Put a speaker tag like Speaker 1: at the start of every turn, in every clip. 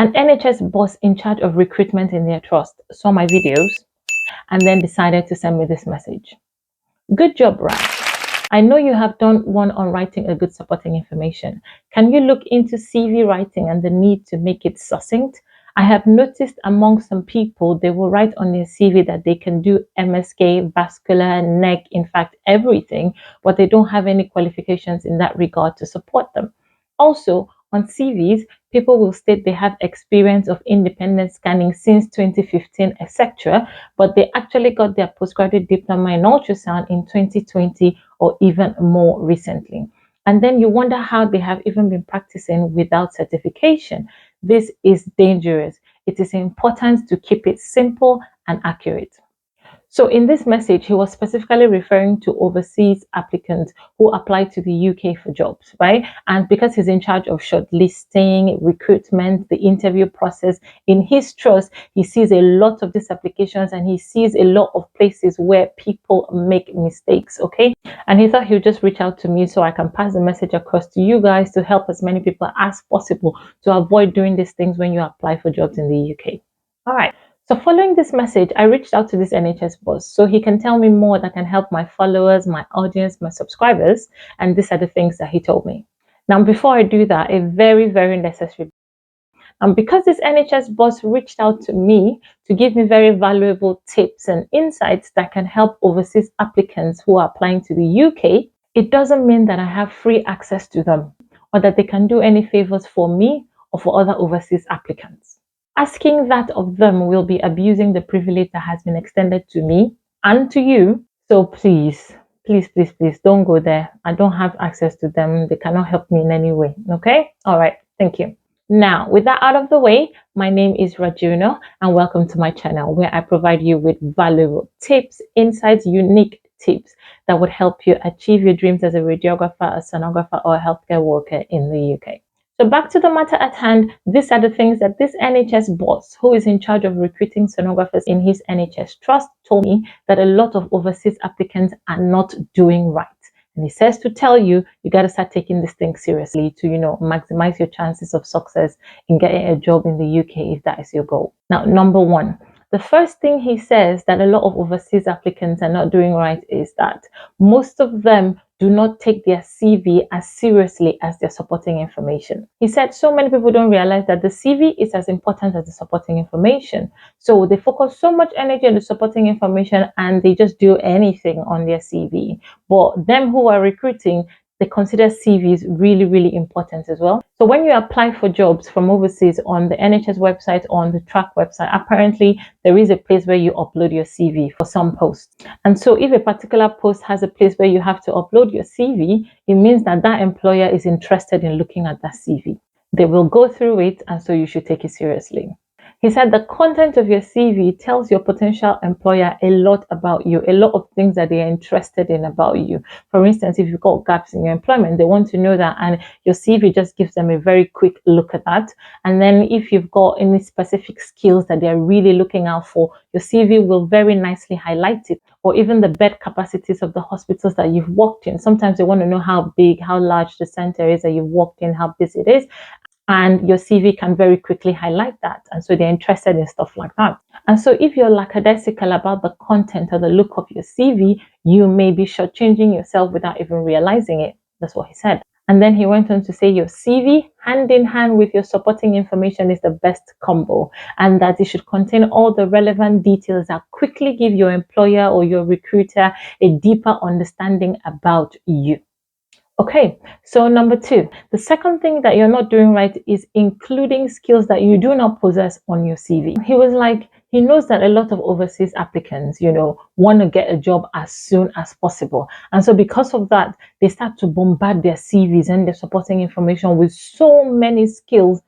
Speaker 1: An NHS boss in charge of recruitment in their trust saw my videos and then decided to send me this message. Good job, Raj. I know you have done one on writing a good supporting information. Can you look into CV writing and the need to make it succinct? I have noticed among some people, they will write on their CV that they can do MSK, vascular, neck, in fact, everything, but they don't have any qualifications in that regard to support them. Also, on CVs, people will state they have experience of independent scanning since 2015, etc., but they actually got their postgraduate diploma in ultrasound in 2020 or even more recently. And then you wonder how they have even been practicing without certification. This is dangerous. It is important to keep it simple and accurate. So in this message, he was specifically referring to overseas applicants who apply to the UK for jobs, right? And because he's in charge of shortlisting, recruitment, the interview process, in his trust, he sees a lot of these applications and he sees a lot of places where people make mistakes, okay? And he thought he would just reach out to me so I can pass the message across to you guys to help as many people as possible to avoid doing these things when you apply for jobs in the UK. All right. So following this message, I reached out to this NHS boss so he can tell me more that can help my followers, my audience, my subscribers. And these are the things that he told me. Now, before I do that, a very, very necessary. And because this NHS boss reached out to me to give me very valuable tips and insights that can help overseas applicants who are applying to the UK, it doesn't mean that I have free access to them or that they can do any favors for me or for other overseas applicants. Asking that of them will be abusing the privilege that has been extended to me and to you. So please, please, please, please don't go there. I don't have access to them. They cannot help me in any way. Okay? All right. Thank you. Now, with that out of the way, my name is Rajuna and welcome to my channel where I provide you with valuable tips, insights, unique tips that would help you achieve your dreams as a radiographer, a sonographer, or a healthcare worker in the UK. So back to the matter at hand, these are the things that this NHS boss, who is in charge of recruiting sonographers in his NHS trust, told me that a lot of overseas applicants are not doing right. And he says to tell you, you got to start taking this thing seriously to, maximize your chances of success in getting a job in the UK if that is your goal. Now, number one, the first thing he says that a lot of overseas applicants are not doing right is that most of them do not take their CV as seriously as their supporting information. He said so many people don't realize that the CV is as important as the supporting information. So they focus so much energy on the supporting information and they just do anything on their CV. But them who are recruiting, they consider CVs really, really important as well. So when you apply for jobs from overseas on the NHS website or on the track website, apparently there is a place where you upload your CV for some posts. And so if a particular post has a place where you have to upload your CV, it means that that employer is interested in looking at that CV. They will go through it, and so you should take it seriously. He said the content of your CV tells your potential employer a lot about you, a lot of things that they are interested in about you. For instance, if you've got gaps in your employment, they want to know that, and your CV just gives them a very quick look at that. And then if you've got any specific skills that they're really looking out for, your CV will very nicely highlight it. Or even the bed capacities of the hospitals that you've worked in. Sometimes they want to know how big, how large the center is that you've worked in, how busy it is. And your CV can very quickly highlight that. And so they're interested in stuff like that. And so if you're lackadaisical about the content or the look of your CV, you may be shortchanging yourself without even realizing it. That's what he said. And then he went on to say your CV, hand in hand with your supporting information, is the best combo, and that it should contain all the relevant details that quickly give your employer or your recruiter a deeper understanding about you. Okay, so number two, the second thing that you're not doing right is including skills that you do not possess on your CV. He was like, he knows that a lot of overseas applicants, want to get a job as soon as possible. And so because of that, they start to bombard their CVs and their supporting information with so many skills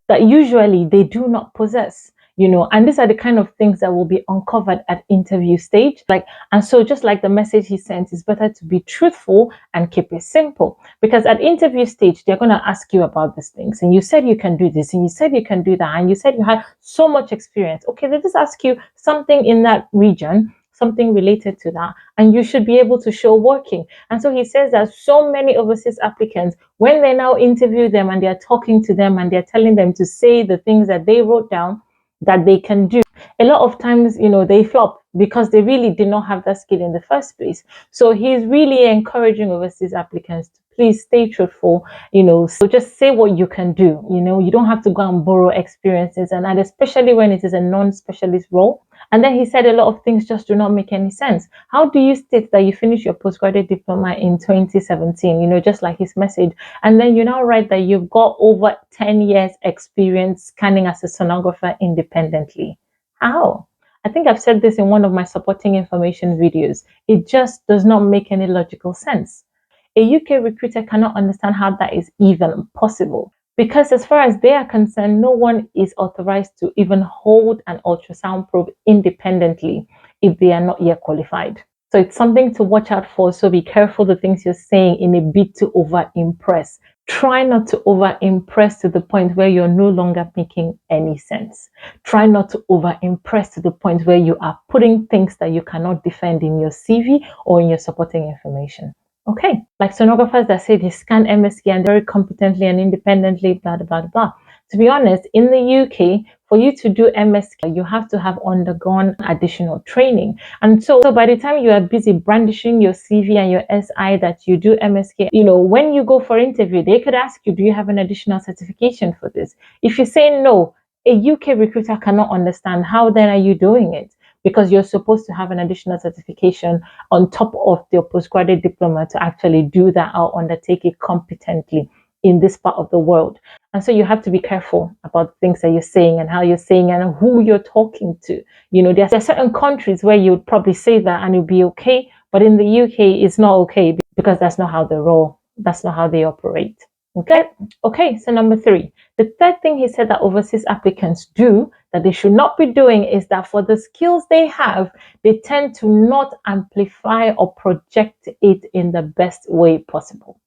Speaker 1: that usually they do not possess. And these are the kind of things that will be uncovered at interview stage. And so just like the message he sent, it's better to be truthful and keep it simple, because at interview stage, they're going to ask you about these things. And you said you can do this, and you said you can do that, and you said you had so much experience. Okay, they just ask you something in that region, something related to that, and you should be able to show working. And so he says that so many overseas applicants, when they now interview them and they're talking to them and they're telling them to say the things that they wrote down that they can do, a lot of times, they flop because they really did not have that skill in the first place. So he's really encouraging overseas applicants to please stay truthful, so just say what you can do. You don't have to go and borrow experiences, and especially when it is a non-specialist role. And then he said a lot of things just do not make any sense. How do you state that you finished your postgraduate diploma in 2017, just like his message, and then you now write that you've got over 10 years experience scanning as a sonographer independently? How? I think I've said this in one of my supporting information videos. It just does not make any logical sense. A UK recruiter cannot understand how that is even possible, because as far as they are concerned, no one is authorized to even hold an ultrasound probe independently if they are not yet qualified. So it's something to watch out for. So be careful the things you're saying in a bid to over-impress. Try not to over-impress to the point where you're no longer making any sense. Try not to over-impress to the point where you are putting things that you cannot defend in your CV or in your supporting information. Okay, like sonographers that say they scan MSK and very competently and independently, blah, blah, blah, blah. To be honest, in the UK, for you to do MSK, you have to have undergone additional training. And so by the time you are busy brandishing your CV and your SI that you do MSK, when you go for interview, they could ask you, do you have an additional certification for this? If you say no, a UK recruiter cannot understand how then are you doing it, because you're supposed to have an additional certification on top of your postgraduate diploma to actually do that or undertake it competently in this part of the world. And so you have to be careful about things that you're saying and how you're saying and who you're talking to. There are certain countries where you would probably say that and it'll be okay, but in the UK, it's not okay because that's not how they roll. That's not how they operate. Okay, so number 3. The third thing he said that overseas applicants do that they should not be doing is that for the skills they have, they tend to not amplify or project it in the best way possible.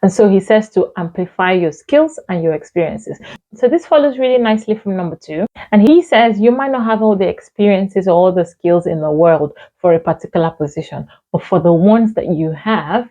Speaker 1: And so he says to amplify your skills and your experiences. So this follows really nicely from number 2. And he says you might not have all the experiences or all the skills in the world for a particular position, but for the ones that you have,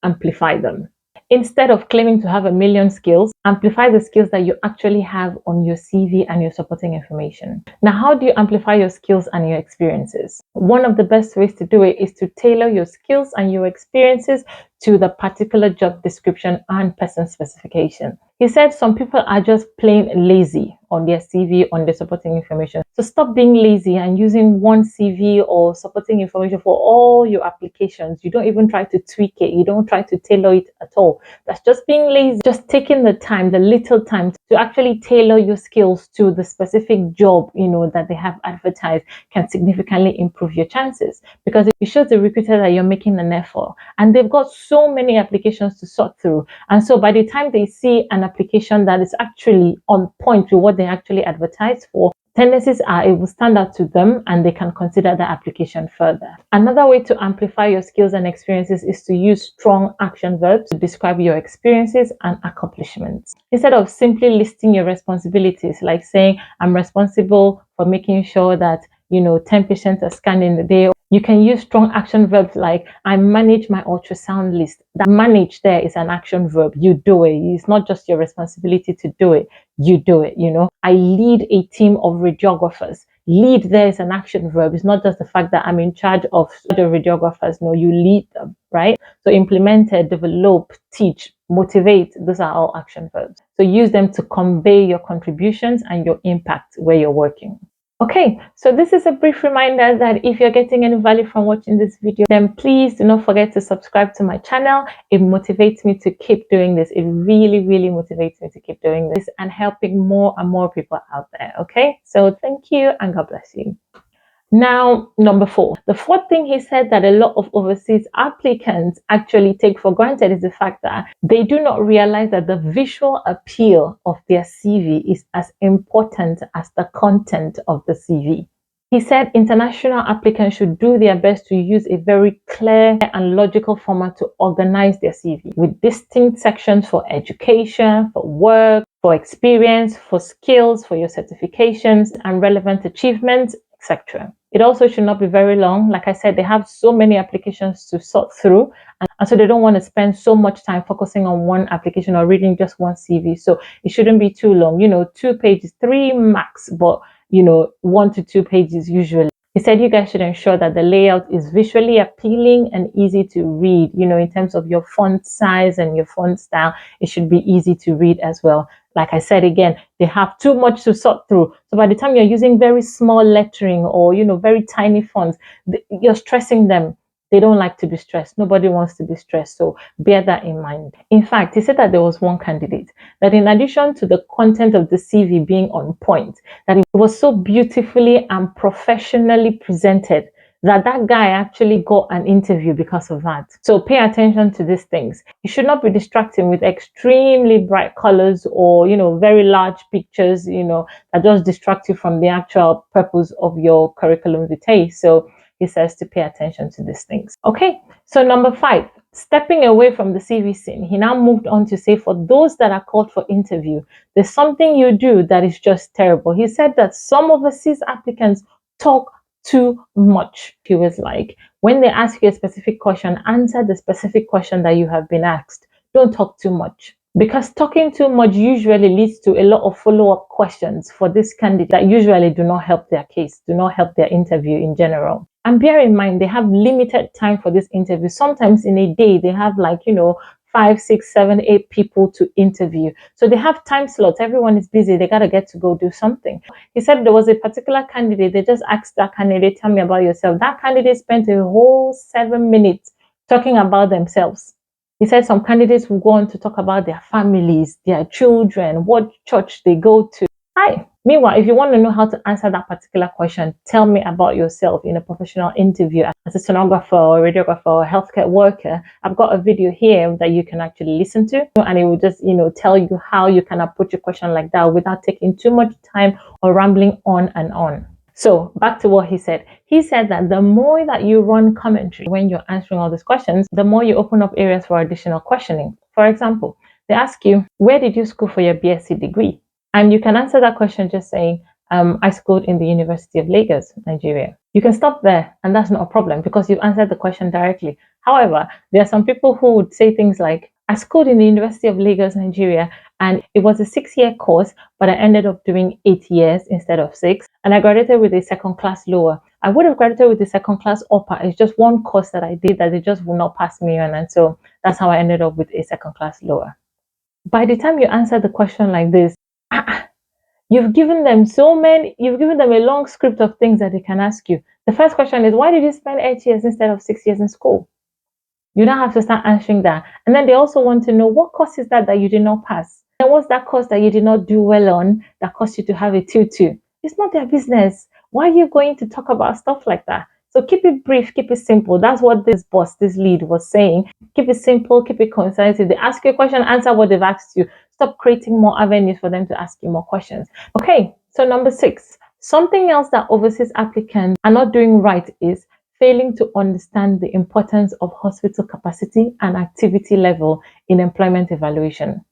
Speaker 1: amplify them. Instead of claiming to have a million skills, amplify the skills that you actually have on your CV and your supporting information. Now, how do you amplify your skills and your experiences? One of the best ways to do it is to tailor your skills and your experiences to the particular job description and person specification. He said some people are just plain lazy on their CV, on their supporting information. So stop being lazy and using one CV or supporting information for all your applications. You don't even try to tweak it. You don't try to tailor it at all. That's just being lazy. Just taking the time, the little time to actually tailor your skills to the specific job, that they have advertised can significantly improve your chances, because it shows the recruiter that you're making an effort, and they've got so many applications to sort through. And so by the time they see an application that is actually on point with what they actually advertised for, tendencies are it will stand out to them and they can consider the application further. Another way to amplify your skills and experiences is to use strong action verbs to describe your experiences and accomplishments. Instead of simply listing your responsibilities, like saying, I'm responsible for making sure that 10 patients are scanned in the day, you can use strong action verbs like, I manage my ultrasound list. That manage there is an action verb. You do it. It's not just your responsibility to do it. You do it, I lead a team of radiographers. Lead there is an action verb. It's not just the fact that I'm in charge of the radiographers. No, you lead them, right? So implement it, develop, teach, motivate. Those are all action verbs. So use them to convey your contributions and your impact where you're working. Okay, so this is a brief reminder that if you're getting any value from watching this video, then please do not forget to subscribe to my channel. It motivates me to keep doing this. It really, really motivates me to keep doing this and helping more and more people out there. Okay, so thank you and God bless you. Now, number 4. The fourth thing he said that a lot of overseas applicants actually take for granted is the fact that they do not realize that the visual appeal of their CV is as important as the content of the CV. He said international applicants should do their best to use a very clear and logical format to organize their CV with distinct sections for education, for work, for experience, for skills, for your certifications and relevant achievements, etc. It also should not be very long. Like I said, they have so many applications to sort through, and so they don't want to spend so much time focusing on one application or reading just one CV. So it shouldn't be too long, 2 pages, 3 max, but 1 to 2 pages usually. He said you guys should ensure that the layout is visually appealing and easy to read, in terms of your font size and your font style. It should be easy to read as well. Like I said again, they have too much to sort through. So by the time you're using very small lettering or, very tiny fonts, you're stressing them. They don't like to be stressed. Nobody wants to be stressed. So bear that in mind. In fact, he said that there was one candidate that in addition to the content of the CV being on point, that it was so beautifully and professionally presented that guy actually got an interview because of that. So pay attention to these things. You should not be distracting with extremely bright colors or, very large pictures, that just distract you from the actual purpose of your curriculum vitae. So he says to pay attention to these things. Okay, so number 5, stepping away from the CV scene, he now moved on to say, for those that are called for interview, there's something you do that is just terrible. He said that some overseas applicants talk too much. He was like, when they ask you a specific question, answer the specific question that you have been asked. Don't talk too much. Because talking too much usually leads to a lot of follow-up questions for this candidate that usually do not help their case, do not help their interview in general. And bear in mind, they have limited time for this interview. Sometimes in a day, they have 5, 6, 7, 8 people to interview. So they have time slots. Everyone is busy. They got to get to go do something. He said there was a particular candidate. They just asked that candidate, tell me about yourself. That candidate spent a whole 7 minutes talking about themselves. He said some candidates will go on to talk about their families, their children, what church they go to. Hi. Meanwhile, if you want to know how to answer that particular question, tell me about yourself in a professional interview as a sonographer or radiographer or healthcare worker, I've got a video here that you can actually listen to, and it will just, tell you how you can approach a question like that without taking too much time or rambling on and on. So back to what he said. He said that the more that you run commentary when you're answering all these questions, the more you open up areas for additional questioning. For example, they ask you, where did you school for your BSc degree? And you can answer that question just saying, I schooled in the University of Lagos, Nigeria. You can stop there, and that's not a problem because you've answered the question directly. However, there are some people who would say things like, I schooled in the University of Lagos, Nigeria, and it was a 6-year course, but I ended up doing 8 years instead of 6. And I graduated with a second class lower. I would have graduated with a second class upper. It's just one course that I did that they just will not pass me on. And so that's how I ended up with a second class lower. By the time you answer the question like this, you've given them a long script of things that they can ask you. The first question is, why did you spend 8 years instead of 6 years in school? You now have to start answering that. And then they also want to know, what course is that you did not pass? And what's that course that you did not do well on that caused you to have a 2-2? It's not their business. Why are you going to talk about stuff like that? So keep it brief, keep it simple. That's what this lead was saying. Keep it simple, keep it concise. If they ask you a question, answer what they've asked you. Stop creating more avenues for them to ask you more questions. Okay, so number 6. Something else that overseas applicants are not doing right is failing to understand the importance of hospital capacity and activity level in employment evaluation.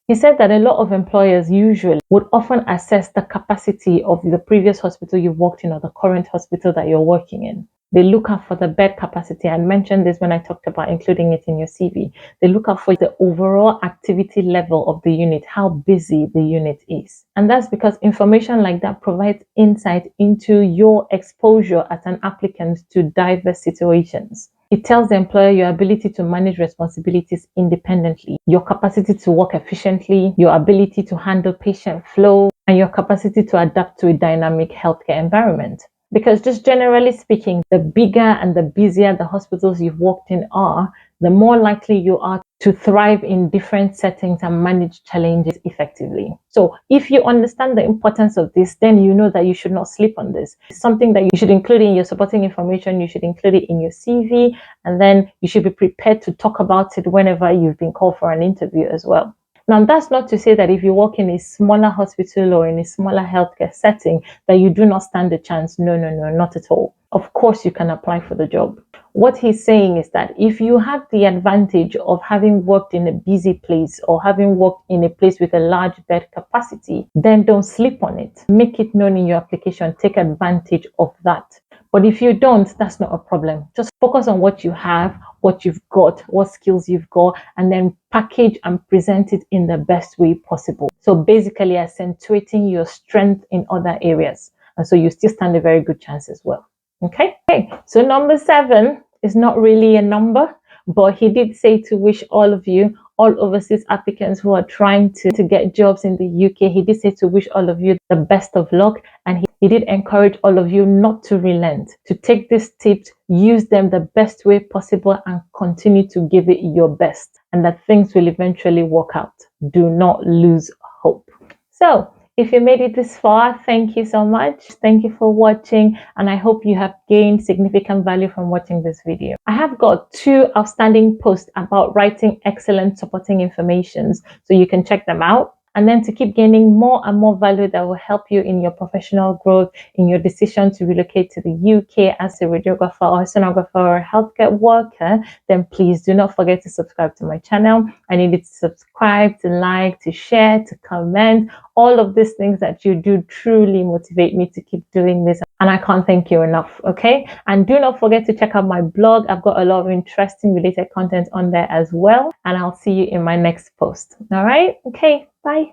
Speaker 1: He said that a lot of employers usually would often assess the capacity of the previous hospital you've worked in or the current hospital that you're working in. They look out for the bed capacity. I mentioned this when I talked about including it in your CV. They look out for the overall activity level of the unit, how busy the unit is. And that's because information like that provides insight into your exposure as an applicant to diverse situations. It tells the employer your ability to manage responsibilities independently, your capacity to work efficiently, your ability to handle patient flow, and your capacity to adapt to a dynamic healthcare environment. Because just generally speaking, the bigger and the busier the hospitals you've worked in are, the more likely you are to thrive in different settings and manage challenges effectively. So if you understand the importance of this, then you know that you should not sleep on this. It's something that you should include in your supporting information, you should include it in your CV, and then you should be prepared to talk about it whenever you've been called for an interview as well. Now, that's not to say that if you work in a smaller hospital or in a smaller healthcare setting, that you do not stand a chance. No, not at all. of course you can apply for the job. What he's saying is that if you have the advantage of having worked in a busy place or having worked in a place with a large bed capacity, then don't sleep on it. Make it known in your application. Take advantage of that. But if you don't, that's not a problem. Just focus on what you have, what you've got, what skills you've got, and then package and present it in the best way possible. So basically accentuating your strength in other areas. And so you still stand a very good chance as well. Okay. So number 7 is not really a number, but he did say to wish all of you, all overseas applicants who are trying to get jobs in the UK, he did say to wish all of you the best of luck. And he did encourage all of you not to relent, to take these tips, use them the best way possible, and continue to give it your best, and that things will eventually work out. Do not lose hope. So if you made it this far, thank you so much. Thank you for watching, and I hope you have gained significant value from watching this video. I have got 2 outstanding posts about writing excellent supporting informations, so you can check them out. And then to keep gaining more and more value that will help you in your professional growth, in your decision to relocate to the UK as a radiographer or a sonographer or a healthcare worker, then please do not forget to subscribe to my channel. I need you to subscribe, to like, to share, to comment. All of these things that you do truly motivate me to keep doing this, and I can't thank you enough. Okay, and do not forget to check out my blog. I've got a lot of interesting related content on there as well, and I'll see you in my next post. All right, okay, bye.